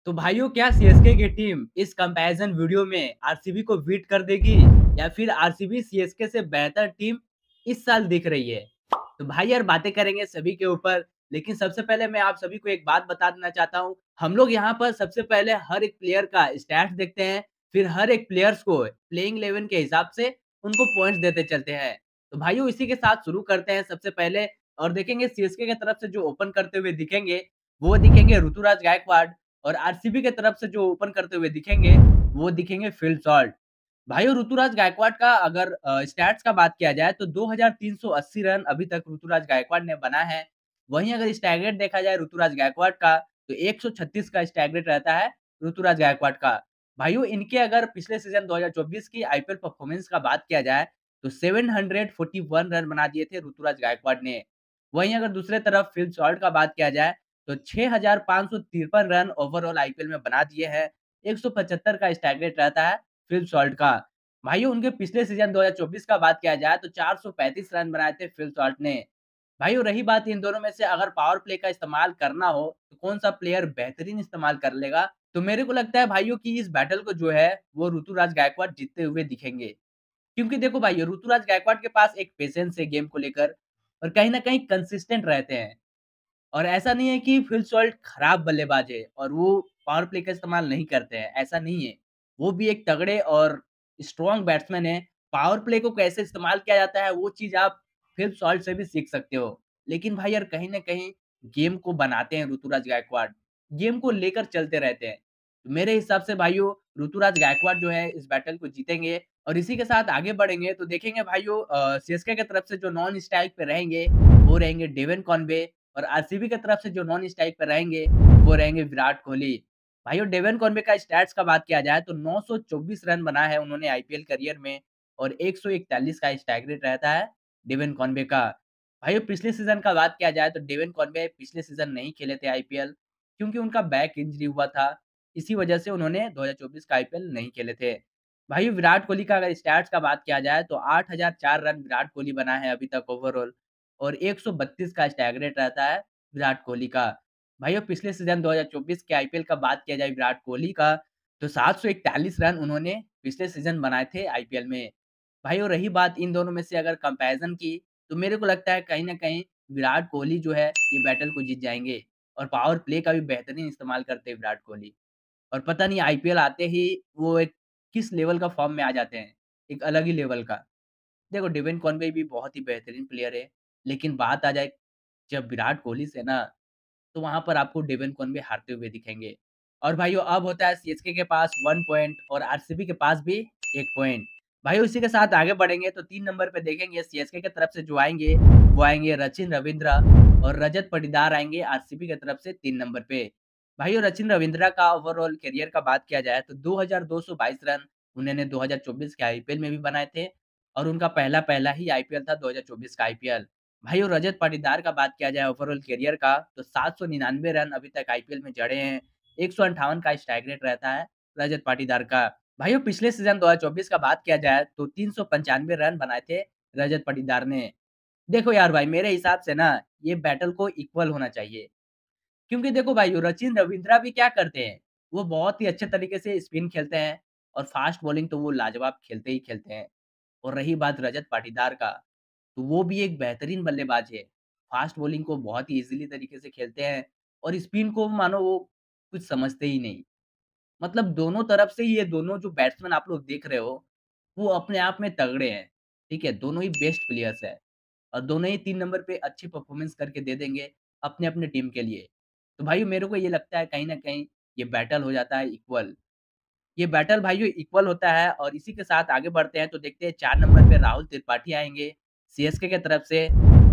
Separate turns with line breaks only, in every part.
तो भाइयों क्या सीएसके की टीम इस कंपैरिजन वीडियो में आरसीबी को बीट कर देगी या फिर आरसीबी सीएसके से बेहतर टीम इस साल दिख रही है? तो भाई यार बातें करेंगे सभी के ऊपर, लेकिन सबसे पहले मैं आप सभी को एक बात बता देना चाहता हूँ। हम लोग यहाँ पर सबसे पहले हर एक प्लेयर का स्टैट्स देखते हैं, फिर हर एक प्लेयर्स को प्लेइंग 11 के हिसाब से उनको पॉइंट्स देते चलते हैं। तो भाइयों इसी के साथ शुरू करते हैं सबसे पहले और देखेंगे सीएसके की तरफ से जो ओपन करते हुए दिखेंगे, वो दिखेंगे ऋतुराज गायकवाड़ और आरसीबी की तरफ से जो ओपन करते हुए दिखेंगे, वो दिखेंगे फिल सॉल्ट। भाइयों ऋतुराज गायकवाड़ का अगर स्टैट्स का बात किया जाए तो 2380 रन अभी तक ऋतुराज गायकवाड़ ने बना है। वहीं अगर स्ट्राइक रेट देखा जाए ऋतुराज गायकवाड़ का तो 136 का स्ट्राइक रेट रहता है ऋतुराज गायकवाड़ का। भाइयों इनके अगर पिछले सीज़न 2024 की आईपीएल परफॉर्मेंस का बात किया जाए तो 741 रन बना दिए थे ऋतुराज गायकवाड़ ने। वहीं अगर दूसरे तरफ फिल सॉल्ट का बात किया जाए तो 6553 रन ओवरऑल आईपीएल में बना दिए हैं। 175 का स्ट्राइक रेट रहता है फिल सॉल्ट का। भाइयों उनके पिछले सीज़न 2024 का बात किया जाए तो 435 रन बनाए थे फिल सॉल्ट ने। भाइयों रही बात इन दोनों में से अगर पावर प्ले का इस्तेमाल करना हो तो कौन-सा प्लेयर बेहतरीन इस्तेमाल कर लेगा? तो मेरे को लगता है भाइयों कि इस बैटल को जो है वो ऋतुराज गायकवाड़ जीतते हुए दिखेंगे। क्योंकि देखो भाइयों ऋतुराज गायकवाड़ के पास एक पेशेंस है गेम को लेकर और कहीं न कहीं कंसिस्टेंट रहते हैं। और ऐसा नहीं है कि फिल सॉल्ट खराब बल्लेबाज है और वो पावर प्ले का इस्तेमाल नहीं करते हैं, ऐसा नहीं है। वो भी एक तगड़े और स्ट्रॉन्ग बैट्समैन हैं। पावर प्ले को कैसे इस्तेमाल किया जाता है, वो चीज़ आप फिल सॉल्ट से भी सीख सकते हो। लेकिन भाई यार कहीं न कहीं गेम को बनाते हैं ऋतुराज गायकवाड़, गेम को लेकर चलते रहते हैं। तो मेरे हिसाब से भाइयों ऋतुराज गायकवाड़ जो है इस बैटल को जीतेंगे और इसी के साथ आगे बढ़ेंगे तो देखेंगे भाइयों सीएसके की तरफ से जो नॉन स्ट्राइक पे रहेंगे, वो रहेंगे डेवन कॉनवे और आरसीबी की तरफ से जो नॉन स्ट्राइक पे रहेंगे, वो रहेंगे विराट कोहली। भाइयों डेवन कॉनवे का स्टैट्स का बात किया जाए तो 924 रन बना है उन्होंने आईपीएल करियर में और 141 का स्ट्राइक रेट रहता है डेवन कॉनवे का। भाइयों पिछले सीज़न का बात किया जाए तो डेवन कॉनवे पिछले सीज़न नहीं खेले थे आईपीएल क्योंकि उनका बैक इंजरी हुआ था। इसी वजह से उन्होंने 2024 का आईपीएल नहीं खेले थे। भाइयों विराट कोहली का अगर स्टैट्स का बात किया जाए तो 8004 रन विराट कोहली बना है अभी तक ओवरऑल और 132 का स्ट्राइक रेट रहता है विराट कोहली का। भाइयों पिछले सीज़न 2024 के आईपीएल का बात किया जाए विराट कोहली का, तो 741 रन उन्होंने पिछले सीज़न बनाए थे आईपीएल में। भाइयों रही बात इन दोनों में से अगर कंपैरिज़न की, तो मेरे को लगता है कहीं न कहीं विराट कोहली जो है ये बैटल को जीत जाएँगे और पावर प्ले का भी बेहतरीन इस्तेमाल करते हैं विराट कोहली। और पता नहीं आईपीएल आते ही वो एक किस लेवल का फ़ॉर्म में आ जाते हैं, एक अलग ही लेवल का। देखो डेविन कॉनवे भी बहुत ही बेहतरीन प्लेयर है, लेकिन बात आ जाए जब विराट कोहली से ना, तो वहाँ पर आपको डेविन कॉनवे हारते हुए दिखेंगे। और भाइयों अब होता है सीएसके के पास 1 पॉइंट और आरसीबी के पास भी 1 पॉइंट। भाइयों इसी के साथ आगे बढ़ेंगे तो 3 नंबर पे देखेंगे सीएसके की तरफ से जो आएँगे, वो आएँगे रचिन रवींद्र और रजत पाटीदार आएँगे आरसीबी की तरफ से 3 नंबर पे। भाइयों रचिन रवींद्र का ओवरऑल करियर का बात किया जाए तो 2222 रन उन्होंने 2024 के आईपीएल में भी बनाए थे और उनका पहला ही आईपीएल था 2024 का आईपीएल। भाइयों रजत पाटीदार का बात किया जाए ओवरऑल करियर का तो 799 रन अभी तक आईपीएल में जड़े हैं। 158 का स्ट्राइक रेट रहता है रजत पाटीदार का। भाइयों पिछले सीज़न 2024 का बात किया जाए तो 395 रन बनाए थे रजत पाटीदार ने। देखो यार भाई मेरे हिसाब से ना ये बैटल को इक्वल होना चाहिए। क्योंकि देखो भाई सचिन रविंद्रा भी क्या करते हैं, वो बहुत ही अच्छे तरीके से स्पिन खेलते हैं और फास्ट बॉलिंग तो वो लाजवाब खेलते ही खेलते हैं। और रही बात रजत पाटीदार का, तो वो भी एक बेहतरीन बल्लेबाज है। फास्ट बॉलिंग को बहुत ही ईज़िली तरीके से खेलते हैं और स्पिन को मानो वो कुछ समझते ही नहीं। मतलब दोनों तरफ से ये दोनों जो बैट्समैन आप लोग देख रहे हो, वो अपने आप में तगड़े हैं, ठीक है? दोनों ही बेस्ट प्लेयर्स हैं और दोनों ही 3 नंबर पे अच्छी परफ़ॉर्मेंस करके दे देंगे अपने-अपने टीम के लिए। तो भाइयों मेरे को ये लगता है कहीं न कहीं ये बैटल हो जाता है इक्वल। ये बैटल भाइयों इक्वल होता है और इसी के साथ आगे बढ़ते हैं तो देखते हैं 4 नंबर पे राहुल त्रिपाठी आएँगे सीएसके की तरफ से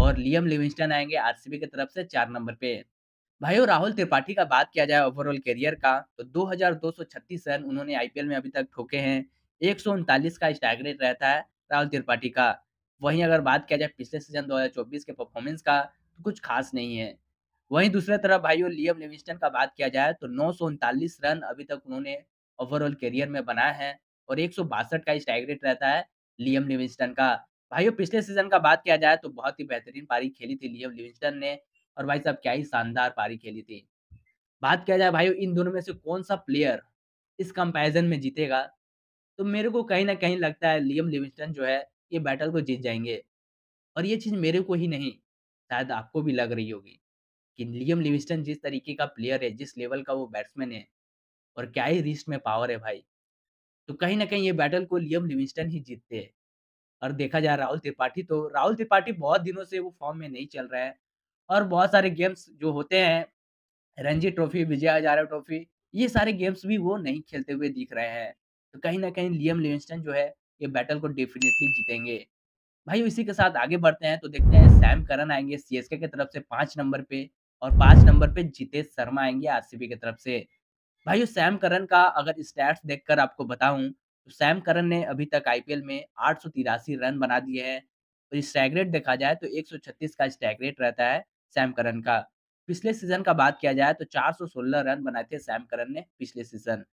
और लियाम लिविंगस्टन आएँगे आरसीबी की तरफ से 4 नंबर पे। भाइयों राहुल त्रिपाठी का बात किया जाए ओवरऑल करियर का तो 2236 रन उन्होंने आईपीएल में अभी तक ठोके हैं। 139 का स्ट्राइक रेट रहता है राहुल त्रिपाठी का। वहीं अगर बात किया जाए पिछले सीज़न 2024 के परफॉर्मेंस का तो कुछ खास नहीं है। वहीं दूसरी तरफ भाइयों लियाम लिविंगस्टन का बात किया जाए तो 939 रन अभी तक उन्होंने ओवरऑल करियर में बनाया है और 162 का स्ट्राइक रेट रहता है लियाम लिविंगस्टन का। भाइयों पिछले सीज़न का बात किया जाए तो बहुत ही बेहतरीन पारी खेली थी लियाम लिविंगस्टन ने और भाई साहब क्या ही शानदार पारी खेली थी। बात किया जाए भाइयों इन दोनों में से कौन-सा प्लेयर इस कंपैरिज़न में जीतेगा, तो मेरे को कहीं न कहीं लगता है लियाम लिविंगस्टन जो है, ये बैटल को जीत जाएँगे। और ये चीज़ मेरे को ही नहीं, शायद आपको भी लग रही होगी कि लियाम लिविंगस्टन जिस तरीके का प्लेयर है, जिस लेवल का वो बैट्समैन है और क्या ही रिस्ट में पावर है भाई। तो कहीं न कहीं ये बैटल को लियाम लिविंगस्टन ही जीतते हैं। और देखा जाए राहुल त्रिपाठी बहुत दिनों से वो फ़ॉर्म में नहीं चल रहा है और बहुत सारे गेम्स जो होते हैं, रणजी ट्रॉफ़ी, विजय हज़ारे ट्रॉफ़ी, ये सारे गेम्स भी वो नहीं खेलते हुए दिख रहे हैं। तो कहीं न कहीं लियाम लिविंगस्टन जो है, ये बैटल को डेफ़िनिटली जीतेंगे। भाई इसी के साथ आगे बढ़ते हैं तो देखते हैं सैम करन आएँगे सीएसके की तरफ से 5 नंबर पे और 5 नंबर पे जितेश शर्मा आएँगे आरसीबी की तरफ से। भाइयों सैम करन का अगर स्टैट्स देखकर आपको बताऊँ, तो सैम करन ने अभी तक आईपीएल में 883 रन बना दिए हैं। और स्ट्राइक रेट देखा जाए तो 136 का स्ट्राइक रेट रहता है सैम करन का। पिछले सीज़न का बात किया जाए तो 416 रन बनाए थे सैम करन ने पिछले सीज़न।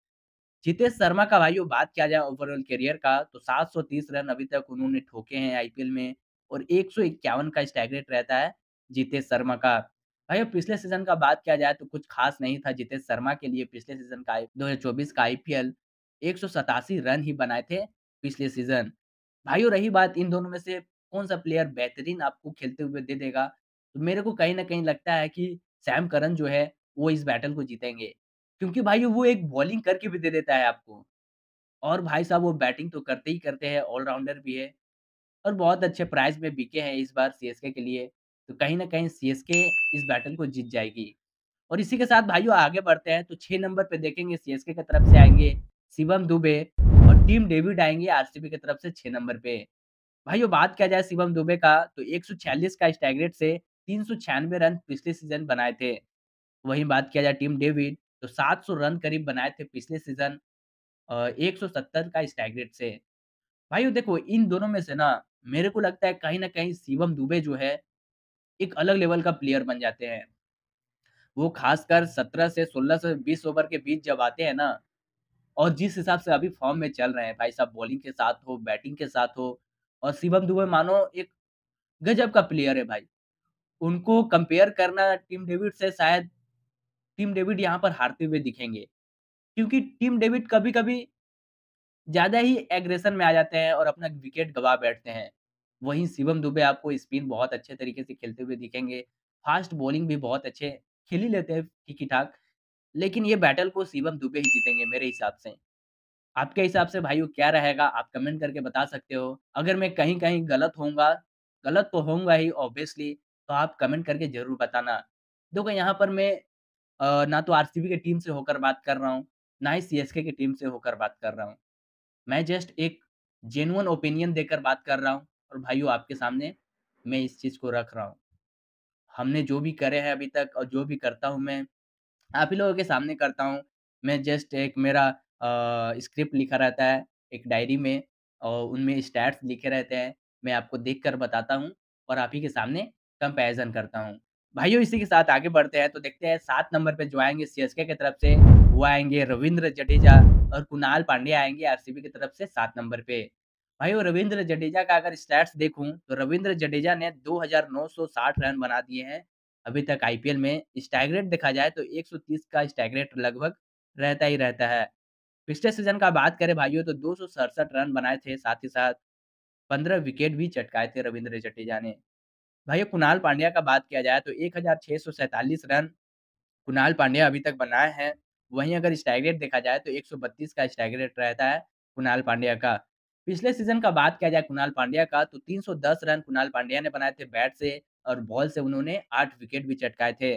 जितेश शर्मा का भाइयों बात किया जाए ओवरऑल करियर का तो 730 रन अभी तक उन्होंने ठोके हैं आईपीएल में और 151 का स्ट्राइक रेट रहता है जितेश शर्मा का। भाइयों पिछले सीज़न का बात किया जाए तो कुछ खास नहीं था जितेश शर्मा के लिए पिछले सीज़न का 2024 का आईपीएल 187 रन ही बनाए थे पिछले सीज़न। भाइयों रही बात इन दोनों में से कौन-सा प्लेयर बेहतरीन आपको खेलते हुए दे देगा, तो मेरे को कहीं न कहीं लगता है कि सैम करन जो है वो इस बैटल को जीतेंगे। क्योंकि भाई वो एक बॉलिंग करके भी दे देता है आपको और भाई साहब वो बैटिंग तो करते ही करते हैं, ऑल-राउंडर भी है और बहुत अच्छे प्राइज़ में बिके हैं इस बार सीएसके के लिए। तो कहीं न कहीं सीएसके इस बैटल को जीत जाएगी। और इसी के साथ भाइयों आगे बढ़ते हैं तो 6 नंबर पे देखेंगे सीएसके की तरफ से आएँगे शिवम दुबे और टीम डेविड आएँगे आरसीबी की तरफ से 6 नंबर पे। भाइयों बात किया जाए शिवम दुबे का तो 146 का स्ट्राइक रेट से 396 रन पिछले सीज़न बनाए थे। वहीं बात किया जाए टीम डेविड तो 700 रन करीब बनाए थे पिछले सीज़न 170 का स्ट्राइक रेट से। भाइयों देखो इन दोनों में से ना मेरे को लगता है कहीं न कहीं शिवम दुबे जो है एक अलग लेवल का प्लेयर बन जाते हैं। वो खासकर 17 से 16 से 20 ओवर के बीच जब आते हैं ना और जिस हिसाब से अभी फ़ॉर्म में चल रहे हैं भाई साहब बॉलिंग के साथ हो, बैटिंग के साथ हो और शिवम दुबे मानो एक गज़ब का प्लेयर है भाई। उनको कंपेयर करना टीम डेविड से शायद टीम डेविड यहाँ पर हारते हुए दिखेंगे। क्योंकि टीम डेविड कभी-कभी ज़्यादा ही एग्रेशन में आ जाते हैं और अपना विकेट गँवा बैठते हैं। वहीं शिवम दुबे आपको स्पिन बहुत अच्छे तरीके से खेलते हुए दिखेंगे। फ़ास्ट बॉलिंग भी बहुत अच्छे खेल ही लेते हैं ठीक ही ठाक। लेकिन ये बैटल को शिवम दुबे ही जीतेंगे मेरे हिसाब से। आपके हिसाब से भाइयों क्या रहेगा? आप कमेंट करके बता सकते हो। अगर मैं कहीं-कहीं गलत होऊँगा, गलत तो होऊँगा ही ऑब्वियसली, तो आप कमेंट करके ज़रूर बताना। देखो यहाँ पर मैं ना तो आरसीबी की टीम से होकर बात कर रहा हूँ, ना ही सीएसके की टीम से होकर बात कर रहा हूँ। मैं जस्ट एक जेन्युइन ओपिनियन देकर बात कर रहा हूँ और भाइयों आपके सामने मैं इस चीज़ को रख रहा हूँ। हमने जो भी करे हैं अभी तक और जो भी करता हूँ मैं आप ही लोगों के सामने करता हूँ। मैं जस्ट एक मेरा स्क्रिप्ट लिखा रहता है एक डायरी में और उनमें स्टैट्स लिखे रहते हैं। मैं आपको देखकर बताता हूँ और आप ही के सामने कंपैरिज़न करता हूँ। भाइयों इसी के साथ आगे बढ़ते हैं तो देखते हैं 7 नंबर पे जो आएँगे सीएसके की तरफ से वो आएँगे रवींद्र जडेजा और कुणाल पांड्या आएँगे आरसीबी की तरफ से 7 नंबर पे। भाइयों रवींद्र जडेजा का अगर स्टैट्स देखूँ तो रवींद्र जडेजा ने 2960 रन बना दिए हैं अभी तक आईपीएल में स्ट्राइक रेट देखा जाए तो 130 का स्ट्राइक रेट लगभग रहता ही रहता है। पिछले सीज़न का बात करें भाइयों तो 267 रन बनाए थे, साथ ही साथ 15 विकेट भी चटकाए थे रवींद्र जडेजा ने। भाइयों कुणाल पांड्या का बात किया जाए तो 1647 रन कुणाल पांड्या अभी तक बनाए हैं। वहीं अगर स्ट्राइक रेट देखा जाए तो 132 का स्ट्राइक रेट रहता है कुणाल पांड्या का। पिछले सीज़न का बात किया जाए कुणाल पांड्या का तो 310 रन कुणाल पांड्या ने बनाए थे बैट से और बॉल से उन्होंने 8 विकेट भी चटकाए थे।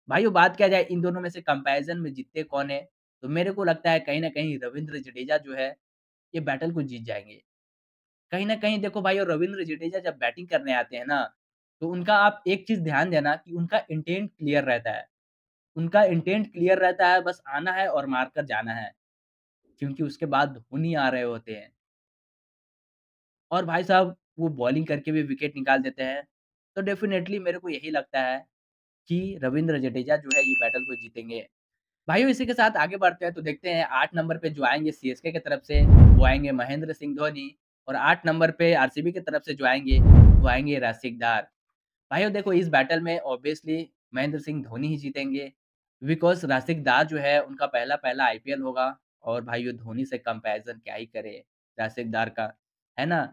भाइयों बात किया जाए इन दोनों में से कंपैरिज़न में जीतते कौन है? तो मेरे को लगता है कहीं न कहीं रवींद्र जडेजा जो है, ये बैटल को जीत जाएँगे। कहीं न कहीं देखो भाइयों रवींद्र जडेजा जब बैटिंग करने आते हैं ना, तो उनका आप एक चीज़ ध्यान देना कि उनका इंटेंट क्लियर रहता है। उनका इंटेंट क्लियर रहता है बस आना है और मार कर जाना है, क्योंकि उसके बाद धोनी आ रहे होते हैं। और भाई साहब वो बॉलिंग करके भी विकेट निकाल देते हैं। तो डेफ़िनेटली मेरे को यही लगता है कि रवींद्र जडेजा जो है ये बैटल को जीतेंगे। भाइयों इसी के साथ आगे बढ़ते हैं तो देखते हैं 8 नंबर पे जो आएँगे सीएसके की तरफ से, वो आएँगे महेंद्र सिंह धोनी और 8 नंबर पे आरसीबी की तरफ से जो आएँगे, वो आएँगे रसिकदार। भाइयों देखो इस बैटल में ऑब्वियसली महेंद्र सिंह धोनी ही जीतेंगे। बिकॉज़ राशिकदार जो है उनका पहला-पहला आईपीएल होगा और भाई ये धोनी से कंपैरिज़न क्या ही करें राशिकदार का, है ना?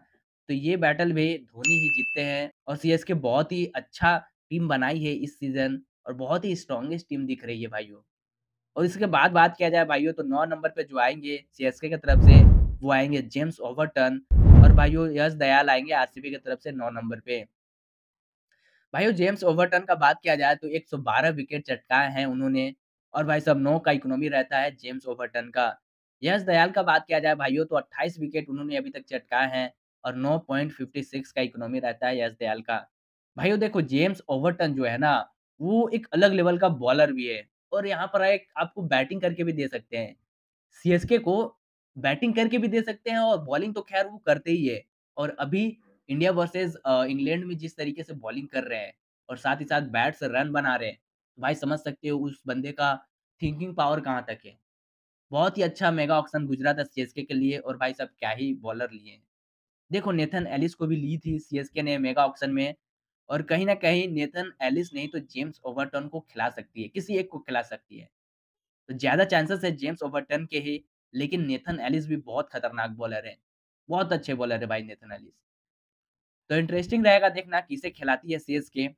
तो ये बैटल भी धोनी ही जीतते हैं और सीएसके बहुत ही अच्छा टीम बनाई है इस सीज़न और बहुत ही स्ट्रॉन्गेस्ट टीम दिख रही है भाइयों। और इसके बाद बात किया जाए भाइयों तो 9 नंबर पे जो आएँगे सीएसके की तरफ से, वो आएँगे जेम्स ओवरटन और भाइयों यश दयाल आएँगे आरसीबी की तरफ से 9 नंबर पे। भाइयों जेम्स ओवरटन का बात किया जाए तो 112 विकेट चटकाए हैं उन्होंने और भाई साहब 9 का इकोनॉमी रहता है जेम्स ओवरटन का। यश दयाल का बात किया जाए भाइयों तो 28 विकेट उन्होंने अभी तक चटकाए हैं और 9.56 का इकोनॉमी रहता है यश दयाल का। भाइयों देखो जेम्स ओवरटन जो है ना, वो एक अलग लेवल का बॉलर भी है और यहाँ पर एक आपको बैटिंग करके भी दे सकते हैं। सीएसके को बैटिंग करके भी दे सकते हैं और बॉलिंग तो ख़ैर वो करते ही है। और अभी इंडिया वर्सेस इंग्लैंड में जिस तरीके से बॉलिंग कर रहे हैं और साथ ही साथ बैट से रन बना रहे हैं, भाई समझ सकते हो उस बंदे का थिंकिंग पावर कहाँ तक है। बहुत ही अच्छा मेगा ऑक्शन गुजरा था सीएसके के लिए और भाई साहब क्या ही बॉलर लिए हैं। देखो नेथन एलिस को भी ली थी सीएसके ने मेगा ऑक्शन में और कहीं न कहीं नेथन एलिस नहीं तो जेम्स ओवरटन को खिला सकती है, किसी एक को खिला सकती है। तो ज़्यादा चांसेस है जेम्स ओवरटन के ही, लेकिन नेथन एलिस भी बहुत खतरनाक बॉलर है। बहुत अच्छे बॉलर है भाई नेथन एलिस। तो इंटरेस्टिंग रहेगा देखना किसे खिलाती है सीएसके।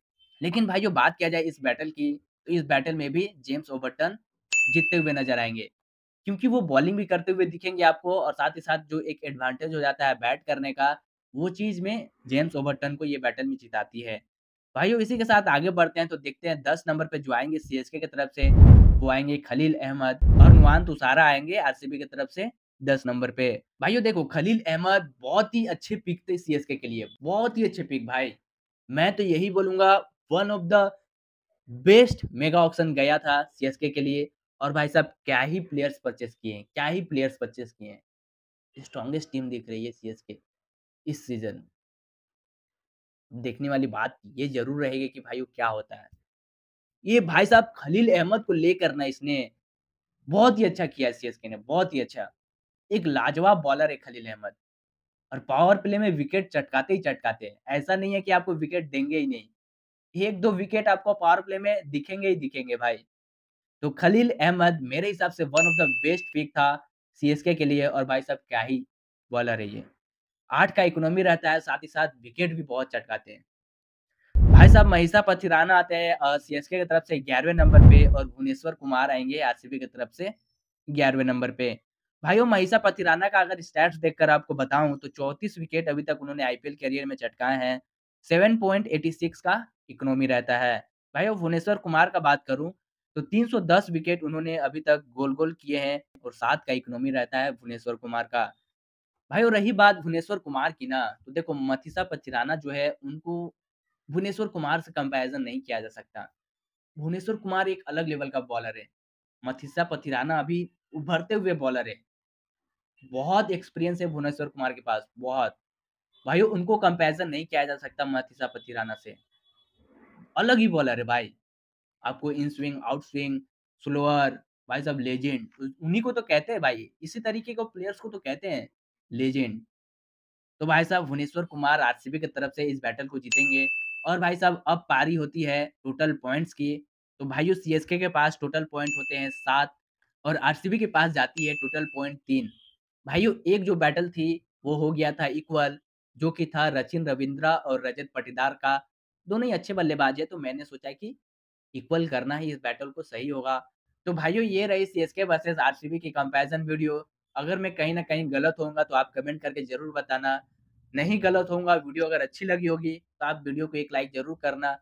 लेकिन भाई जो बात किया जाए इस बैटल की, तो इस बैटल में भी जेम्स ओवरटन जीतते हुए नज़र आएँगे। क्योंकि वो बॉलिंग भी करते हुए दिखेंगे आपको और साथ ही साथ जो एक एडवांटेज हो जाता है बैट करने का, वो चीज़ में जेम्स ओवरटन को ये बैटल में जिताती है। भाइयों इसी के साथ आगे बढ़ते हैं तो देखते हैं 10 नंबर पे जो आएँगे सीएसके की तरफ से, वो आएँगे खलील अहमद और नुआन तुषारा आएँगे आरसीबी की तरफ से 10 नंबर पे। भाइयों देखो खलील अहमद बहुत ही अच्छे पिक थे सीएसके के लिए, बहुत ही अच्छे पिक भाई। मैं तो यही बोलूँगा one of the best mega auction गया था सीएसके के लिए और भाई साहब क्या ही प्लेयर्स परचेज़ किए हैं, क्या ही प्लेयर्स परचेज़ किए हैं। स्ट्रॉन्गेस्ट टीम दिख रही है सीएसके इस सीज़न। देखने वाली बात ये ज़रूर रहेगी कि भाई वो क्या होता है। ये भाई साहब खलील अहमद को लेकर ना इसने बहुत ही अच्छा किया है सीएसके ने, बहुत ही अच्छा। एक लाजवाब बॉलर है खलील अहमद और पावर प्ले में विकेट चटकाते ही चटकाते हैं। ऐसा नहीं है कि आपको विकेट देंगे ही नहीं। 1-2 विकेट आपको पावर प्ले में दिखेंगे ही दिखेंगे भाई। तो खलील अहमद मेरे हिसाब से one of the best pick था सीएसके के लिए और भाई साहब क्या ही बॉलर है ये। 8 का इकोनॉमी रहता है, साथ ही साथ विकेट भी बहुत चटकाते हैं। भाई साहब महीसा पथिराना आते हैं सीएसके की तरफ से 11वें नंबर पे और भुवनेश्वर कुमार आएँगे आरसीबी की तरफ से 11वें नंबर पे। भाइयों महीसा पथिराना का अगर स्टैट्स देखकर आपको बताऊँ तो 34 विकेट अभी तक उन्होंने आईपीएल करियर में चटकाए हैं। 7.86 का इकोनॉमी रहता है। भाइयों भुवनेश्वर कुमार का बात करूँ तो 310 विकेट उन्होंने अभी तक गोल-गोल किए हैं और 7 का इकोनॉमी रहता है भुवनेश्वर कुमार का। भाई और रही बात भुवनेश्वर कुमार की ना, तो देखो मथीसा पथिराना जो है उनको भुवनेश्वर कुमार से कंपैरिज़न नहीं किया जा सकता। भुवनेश्वर कुमार एक अलग लेवल का बॉलर है। मथीसा पथिराना अभी उभरते हुए बॉलर है। बहुत एक्सपीरियंस है भुवनेश्वर कुमार के पास, बहुत। भाइयों उनको कंपैरिज़न नहीं किया जा सकता मथीसा पथिराना से। अलग ही बॉलर है भाई। आपको in swing, out swing, slower, भाई साहब लेजेंड उन्हीं को तो कहते हैं भाई। इसी तरीके को प्लेयर्स को तो कहते हैं लेजेंड। तो भाई साहब भुवनेश्वर कुमार आरसीबी की तरफ से इस बैटल को जीतेंगे और भाई साहब अब पारी होती है टोटल पॉइंट्स की। तो भाइयों सीएसके के पास टोटल पॉइंट होते हैं 7 और आरसीबी के पास जाती है टोटल पॉइंट 3। भाइयों एक जो बैटल थी वो हो गया था इक्वल जो कि था सचिन रविंद्रा और रजत पाटीदार का। दोनों ही अच्छे बल्लेबाज हैं तो मैंने सोचा कि इक्वल करना ही इस बैटल को सही होगा। तो भाइयों ये रही सीएसके वर्सेस आरसीबी की कंपैरिज़न वीडियो। अगर मैं कहीं न कहीं गलत होऊँगा तो आप कमेंट करके ज़रूर बताना। नहीं गलत होऊँगा, वीडियो अगर अच्छी लगी होगी तो आप वीडियो को एक लाइक ज़रूर करना।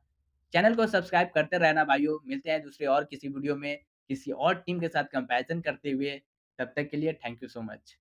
चैनल को सब्सक्राइब करते रहना भाइयों। मिलते हैं दूसरे और किसी वीडियो में, किसी और टीम के साथ कंपैरिज़न करते हुए। तब तक के लिए थैंक यू सो मच।